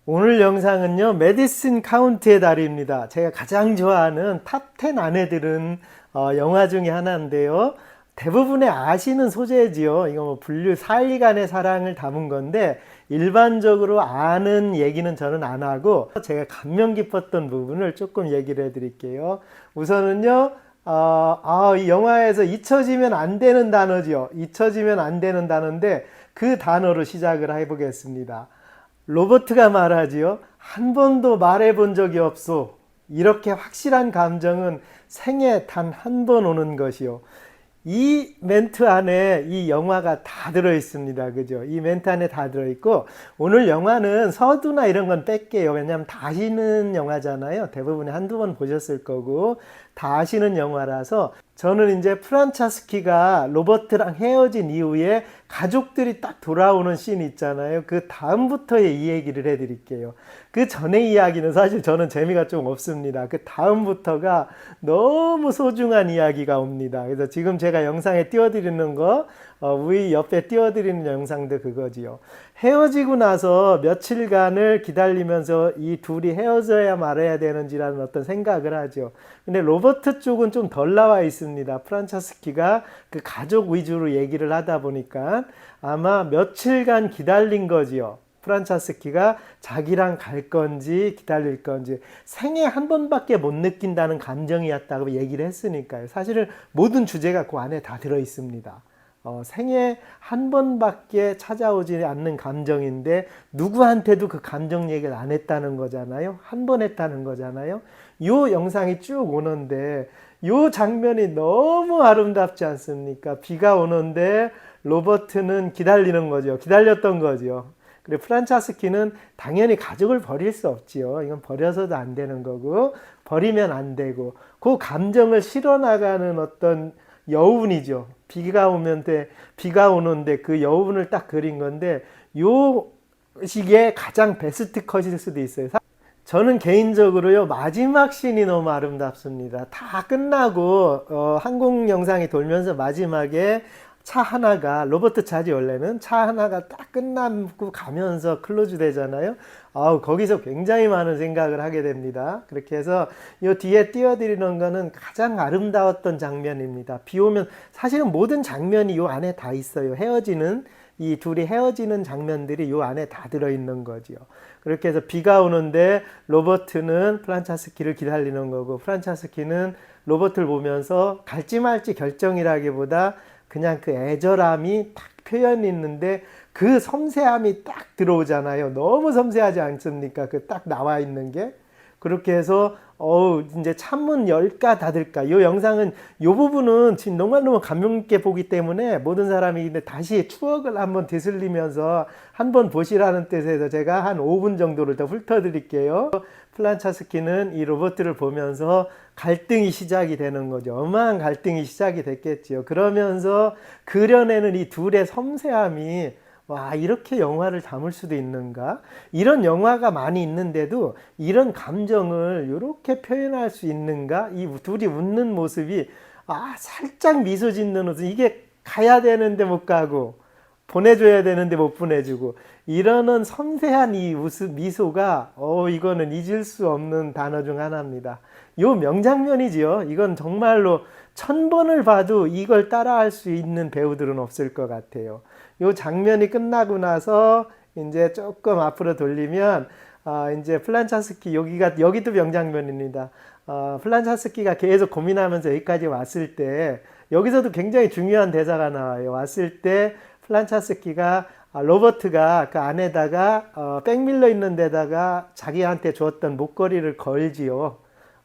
오늘 영상은요, 메디슨 카운티의 달입니다. 제가 가장 좋아하는 탑 10 안에 들은 영화 중에 하나인데요. 대부분의 아시는 소재지요. 이거 뭐 분류 사이간의 사랑을 담은 건데 일반적으로 아는 얘기는 저는 안 하고 제가 감명 깊었던 부분을 조금 얘기를 해드릴게요. 우선은요, 이 영화에서 잊혀지면 안 되는 단어지요. 잊혀지면 안 되는 단어인데 그 단어로 시작을 해보겠습니다. 로버트가 말하지요. 한 번도 말해본 적이 없소. 이렇게 확실한 감정은 생애 단 한 번 오는 것이요. 이 멘트 안에 이 영화가 다 들어있습니다. 그죠? 이 멘트 안에 다 들어있고, 오늘 영화는 서두나 이런 건 뺄게요. 왜냐하면 다 아시는 영화잖아요. 대부분이 한두 번 보셨을 거고, 다 아시는 영화라서 저는 이제 프란차스키가 로버트랑 헤어진 이후에 가족들이 딱 돌아오는 씬 있잖아요. 그 다음부터의 이 얘기를 해드릴게요. 그 전의 이야기는 사실 저는 재미가 좀 없습니다. 그 다음부터가 너무 소중한 이야기가 옵니다. 그래서 지금 제가 영상에 띄워드리는 거, 위 옆에 띄워드리는 영상도 그거지요. 헤어지고 나서 며칠간을 기다리면서 이 둘이 헤어져야 말아야 되는지라는 어떤 생각을 하죠. 근데 로버트 쪽은 좀 덜 나와 있습니다. 프란차스키가 그 가족 위주로 얘기를 하다 보니까 아마 며칠간 기다린 거지요. 프란차스키가 자기랑 갈 건지 기다릴 건지 생애 한 번밖에 못 느낀다는 감정이었다고 얘기를 했으니까요. 사실은 모든 주제가 그 안에 다 들어 있습니다. 생애 한 번밖에 찾아오지 않는 감정인데 누구한테도 그 감정 얘기를 안 했다는 거잖아요. 한 번 했다는 거잖아요. 요 영상이 쭉 오는데 요 장면이 너무 아름답지 않습니까? 비가 오는데 로버트는 기다리는 거죠. 기다렸던 거죠. 그리고 프란차스키는 당연히 가족을 버릴 수 없지요. 이건 버려서도 안 되는 거고 버리면 안 되고 그 감정을 실어나가는 어떤 여운이죠. 비가 오는데 그 여운을 딱 그린 건데 요 시기에 가장 베스트 컷일 수도 있어요. 저는 개인적으로요, 마지막 씬이 너무 아름답습니다. 다 끝나고 한국 영상이 돌면서 마지막에 차 하나가, 로버트 차지 원래는, 차 하나가 딱 끝나고 가면서 클로즈 되잖아요. 거기서 굉장히 많은 생각을 하게 됩니다. 그렇게 해서 이 뒤에 띄워드리는 거는 가장 아름다웠던 장면입니다. 비 오면 사실은 모든 장면이 이 안에 다 있어요. 이 둘이 헤어지는 장면들이 이 안에 다 들어있는 거지요. 그렇게 해서 비가 오는데 로버트는 프란차스키를 기다리는 거고 프란차스키는 로버트를 보면서 갈지 말지 결정이라기보다 그냥 그 애절함이 딱 표현이 있는데 그 섬세함이 딱 들어오잖아요. 너무 섬세하지 않습니까? 그 딱 나와 있는 게. 그렇게 해서 이제 창문 열까 닫을까. 이 영상은 이 부분은 지금 너무너무 감명 깊게 보기 때문에 모든 사람이 다시 추억을 한번 되살리면서 한번 보시라는 뜻에서 제가 한 5분 정도를 더 훑어드릴게요. 플란차스키는 이 로버트를 보면서 갈등이 시작이 되는 거죠. 어마한 갈등이 시작이 됐겠지요. 그러면서 그려내는 이 둘의 섬세함이 와, 이렇게 영화를 담을 수도 있는가? 이런 영화가 많이 있는데도 이런 감정을 이렇게 표현할 수 있는가? 이 둘이 웃는 모습이 살짝 미소 짓는 모습. 이게 가야 되는데 못 가고 보내줘야 되는데 못 보내주고 이러는 섬세한 이 미소가 이거는 잊을 수 없는 단어 중 하나입니다. 요 명장면이지요. 이건 정말로 1000번을 봐도 이걸 따라할 수 있는 배우들은 없을 것 같아요. 요 장면이 끝나고 나서 이제 조금 앞으로 돌리면 이제 플란차스키 여기도 명장면입니다. 플란차스키가 계속 고민하면서 여기까지 왔을 때 여기서도 굉장히 중요한 대사가 나와요. 왔을 때 플란차스키가 로버트가 그 안에다가 백밀러 있는 데다가 자기한테 주었던 목걸이를 걸지요.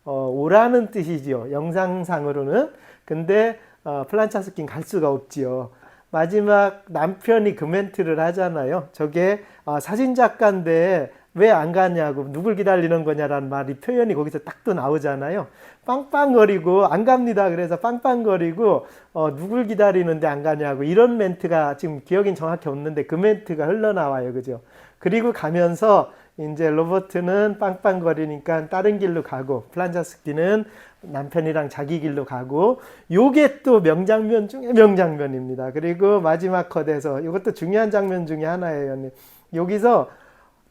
오라는 뜻이지요. 영상상으로는. 근데 플란차스키는 갈 수가 없지요. 마지막 남편이 그 멘트를 하잖아요. 저게 사진작가인데 왜 안 가냐고 누굴 기다리는 거냐라는 말이 표현이 거기서 딱 또 나오잖아요. 빵빵거리고 안 갑니다. 그래서 빵빵거리고 누굴 기다리는데 안 가냐고 이런 멘트가 지금 기억이 정확히 없는데 그 멘트가 흘러나와요. 그죠? 그리고 가면서 이제 로버트는 빵빵거리니까 다른 길로 가고 플란차스키는 남편이랑 자기 길로 가고 요게 또 명장면 중에 명장면입니다. 그리고 마지막 컷에서 이것도 중요한 장면 중에 하나예요. 여기서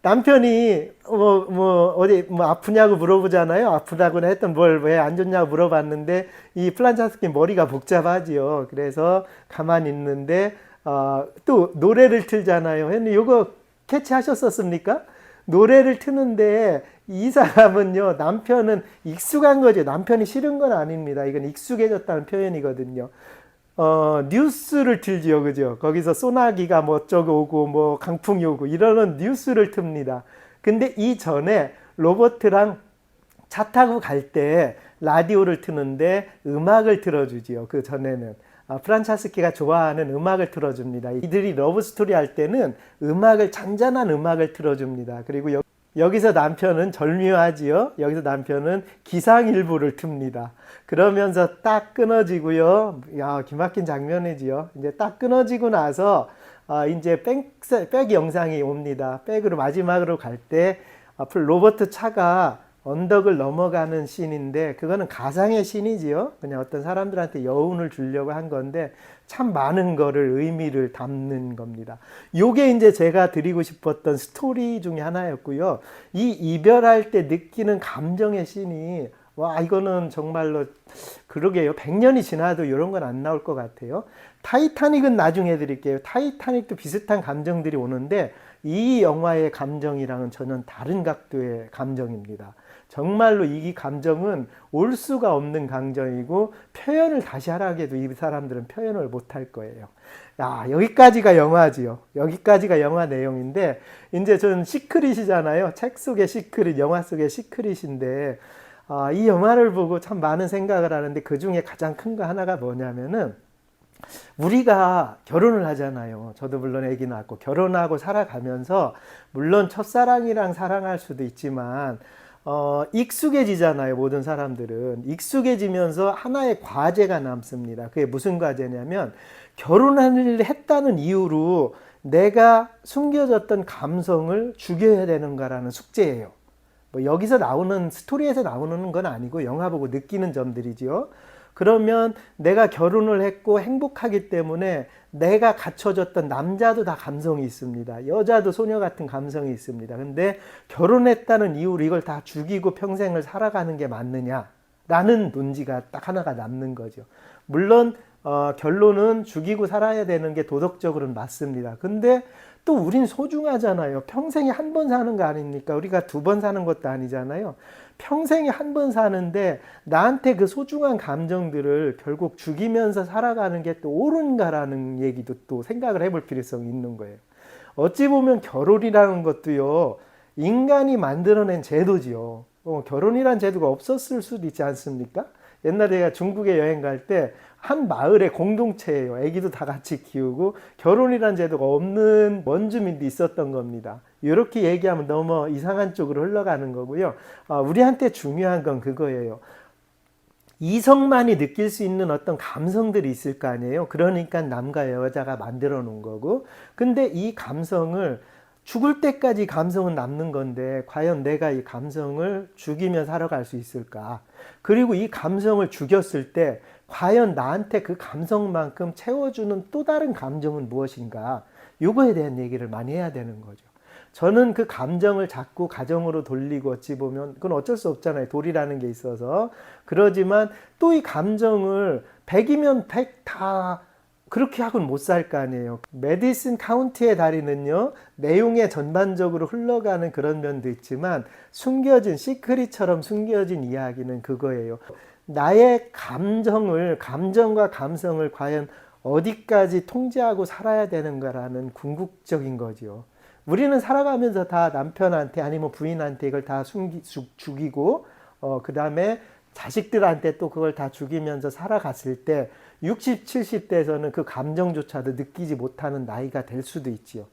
남편이 어디 아프냐고 물어보잖아요. 아프다고는 했던 뭘 왜 안 좋냐고 물어봤는데 이 프란차스키 머리가 복잡하지요. 그래서 가만히 있는데 또 노래를 틀잖아요. 근데 이거 캐치하셨었습니까? 노래를 트는데 이 사람은요, 남편은 익숙한 거죠. 남편이 싫은 건 아닙니다. 이건 익숙해졌다는 표현이거든요. 뉴스를 틀지요, 그죠? 거기서 소나기가 뭐 어쩌고 오고, 뭐 강풍이 오고, 이러는 뉴스를 틉니다. 근데 이전에 로버트랑 차 타고 갈 때 라디오를 트는데 음악을 틀어주지요, 그 전에는. 프란차스키가 좋아하는 음악을 틀어줍니다. 이들이 러브스토리 할 때는 잔잔한 음악을 틀어줍니다. 그리고 여기서 남편은 절묘하지요. 여기서 남편은 기상일보를 틉니다. 그러면서 딱 끊어지고요. 야, 기막힌 장면이지요. 이제 딱 끊어지고 나서 이제 백 영상이 옵니다. 백으로 마지막으로 갈 때 로버트 차가 언덕을 넘어가는 씬인데 그거는 가상의 씬이지요. 그냥 어떤 사람들한테 여운을 주려고 한 건데 참 많은 거를 의미를 담는 겁니다. 요게 이제 제가 드리고 싶었던 스토리 중에 하나였고요. 이 이별할 때 느끼는 감정의 씬이 와, 이거는 정말로 그러게요. 100년이 지나도 이런 건 안 나올 것 같아요. 타이타닉은 나중에 해드릴게요. 타이타닉도 비슷한 감정들이 오는데 이 영화의 감정이랑은 전혀 다른 각도의 감정입니다. 정말로 이 감정은 올 수가 없는 감정이고 표현을 다시 하라고 해도 이 사람들은 표현을 못할 거예요. 야, 여기까지가 영화지요. 여기까지가 영화 내용인데 이제 저는 시크릿이잖아요. 책 속의 시크릿, 영화 속의 시크릿인데 이 영화를 보고 참 많은 생각을 하는데 그 중에 가장 큰 거 하나가 뭐냐면은 우리가 결혼을 하잖아요. 저도 물론 아기 낳고 결혼하고 살아가면서 물론 첫사랑이랑 사랑할 수도 있지만 익숙해지잖아요. 모든 사람들은 익숙해지면서 하나의 과제가 남습니다. 그게 무슨 과제냐면 결혼을 했다는 이유로 내가 숨겨졌던 감성을 죽여야 되는가라는 숙제예요. 뭐 여기서 나오는 스토리에서 나오는 건 아니고 영화 보고 느끼는 점들이죠. 그러면 내가 결혼을 했고 행복하기 때문에 내가 갖춰졌던 남자도 다 감성이 있습니다. 여자도 소녀 같은 감성이 있습니다. 근데 결혼했다는 이유로 이걸 다 죽이고 평생을 살아가는 게 맞느냐라는 논지가 딱 하나가 남는 거죠. 물론 결론은 죽이고 살아야 되는 게 도덕적으로는 맞습니다. 근데 또 우린 소중하잖아요. 평생에 한 번 사는 거 아닙니까? 우리가 2번 사는 것도 아니잖아요. 평생에 한 번 사는데 나한테 그 소중한 감정들을 결국 죽이면서 살아가는 게 또 옳은가라는 얘기도 또 생각을 해볼 필요성이 있는 거예요. 어찌 보면 결혼이라는 것도요, 인간이 만들어낸 제도지요. 결혼이란 제도가 없었을 수도 있지 않습니까? 옛날에 제가 중국에 여행 갈 때 한 마을의 공동체예요. 아기도 다 같이 키우고 결혼이란 제도가 없는 원주민도 있었던 겁니다. 이렇게 얘기하면 너무 이상한 쪽으로 흘러가는 거고요. 우리한테 중요한 건 그거예요. 이성만이 느낄 수 있는 어떤 감성들이 있을 거 아니에요. 그러니까 남과 여자가 만들어 놓은 거고. 근데 이 감성을 죽을 때까지 감성은 남는 건데 과연 내가 이 감성을 죽이며 살아갈 수 있을까? 그리고 이 감성을 죽였을 때 과연 나한테 그 감성만큼 채워주는 또 다른 감정은 무엇인가? 이거에 대한 얘기를 많이 해야 되는 거죠. 저는 그 감정을 자꾸 가정으로 돌리고 어찌 보면 그건 어쩔 수 없잖아요. 돌이라는 게 있어서. 그러지만 또 이 감정을 100이면 100 다 그렇게 하고는 못 살 거 아니에요. 메디슨 카운티의 다리는요, 내용에 전반적으로 흘러가는 그런 면도 있지만 숨겨진 시크릿처럼 숨겨진 이야기는 그거예요. 나의 감정과 감성을 과연 어디까지 통제하고 살아야 되는가라는 궁극적인 거죠. 우리는 살아가면서 다 남편한테 아니면 부인한테 이걸 다 죽이고 그 다음에 자식들한테 또 그걸 다 죽이면서 살아갔을 때 60, 70대에서는 그 감정조차도 느끼지 못하는 나이가 될 수도 있지요.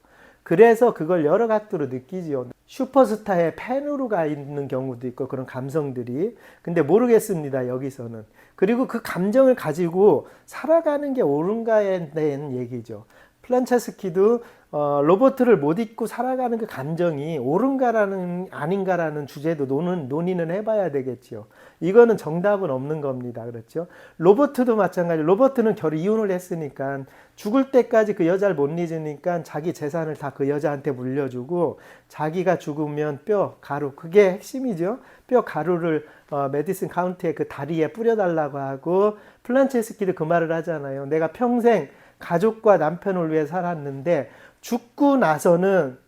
그래서 그걸 여러 각도로 느끼지요. 슈퍼스타의 팬으로 가 있는 경우도 있고 그런 감성들이. 근데 모르겠습니다, 여기서는. 그리고 그 감정을 가지고 살아가는 게 옳은가에 대한 얘기죠. 플란체스키도 로버트를 못 잊고 살아가는 그 감정이 옳은가라는 아닌가라는 주제도 논의는 해봐야 되겠지요. 이거는 정답은 없는 겁니다. 그렇죠? 로버트도 마찬가지. 로버트는 이혼을 했으니까 죽을 때까지 그 여자를 못 잊으니까 자기 재산을 다 그 여자한테 물려주고 자기가 죽으면 뼈, 가루, 그게 핵심이죠. 뼈 가루를 메디슨 카운티의 그 다리에 뿌려달라고 하고 플란체스키도 그 말을 하잖아요. 내가 평생 가족과 남편을 위해 살았는데 죽고 나서는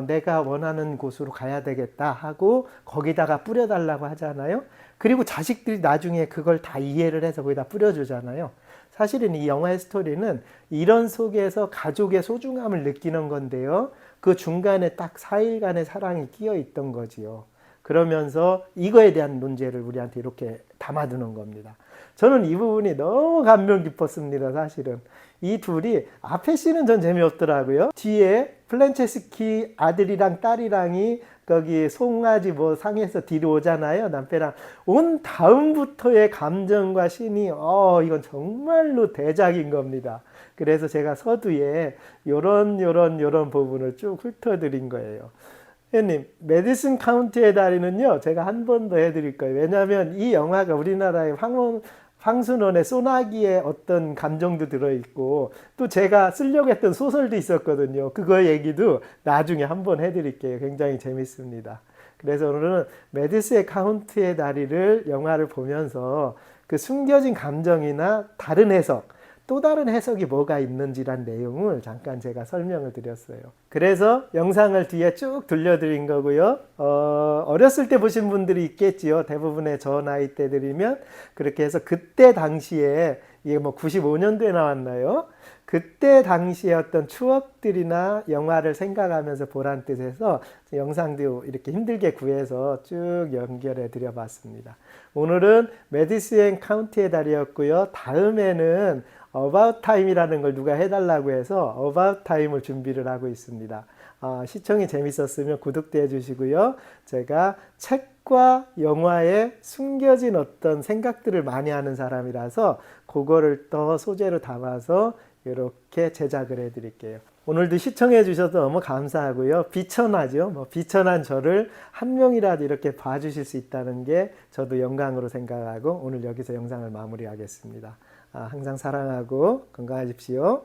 내가 원하는 곳으로 가야 되겠다 하고 거기다가 뿌려달라고 하잖아요. 그리고 자식들이 나중에 그걸 다 이해를 해서 거기다 뿌려주잖아요. 사실은 이 영화의 스토리는 이런 속에서 가족의 소중함을 느끼는 건데요. 그 중간에 딱 4일간의 사랑이 끼어 있던 거지요. 그러면서 이거에 대한 논제를 우리한테 이렇게 담아두는 겁니다. 저는 이 부분이 너무 감명 깊었습니다. 사실은 이 둘이 앞에 씬은 전 재미없더라고요. 뒤에 플란체스키 아들이랑 딸이랑이 거기 송아지 뭐 상에서 뒤로 오잖아요. 남편이랑 온 다음부터의 감정과 씬이 이건 정말로 대작인 겁니다. 그래서 제가 서두에 요런 부분을 쭉 훑어드린 거예요. 회원님, 메디슨 카운티의 다리는요, 제가 한 번 더 해드릴 거예요. 왜냐하면 이 영화가 우리나라의 황순원의 소나기의 어떤 감정도 들어있고, 또 제가 쓰려고 했던 소설도 있었거든요. 그거 얘기도 나중에 한 번 해드릴게요. 굉장히 재밌습니다. 그래서 오늘은 메디슨 카운티의 다리를 영화를 보면서 그 숨겨진 감정이나 다른 해석, 또 다른 해석이 뭐가 있는지란 내용을 잠깐 제가 설명을 드렸어요. 그래서 영상을 뒤에 쭉 들려드린 거고요. 어렸을 때 보신 분들이 있겠지요. 대부분의 저 나이 때들이면 그렇게 해서 그때 당시에 이게 뭐 95년도에 나왔나요? 그때 당시의 어떤 추억들이나 영화를 생각하면서 보란 뜻에서 영상도 이렇게 힘들게 구해서 쭉 연결해 드려 봤습니다. 오늘은 메디슨 카운티의 달이었고요. 다음에는 About Time이라는 걸 누가 해달라고 해서 About Time을 준비를 하고 있습니다. 시청이 재밌었으면 구독도 해주시고요. 제가 책과 영화에 숨겨진 어떤 생각들을 많이 하는 사람이라서 그거를 또 소재로 담아서 이렇게 제작을 해드릴게요. 오늘도 시청해 주셔서 너무 감사하고요. 비천하죠. 비천한 저를 한 명이라도 이렇게 봐주실 수 있다는 게 저도 영광으로 생각하고 오늘 여기서 영상을 마무리하겠습니다. 항상 사랑하고 건강하십시오.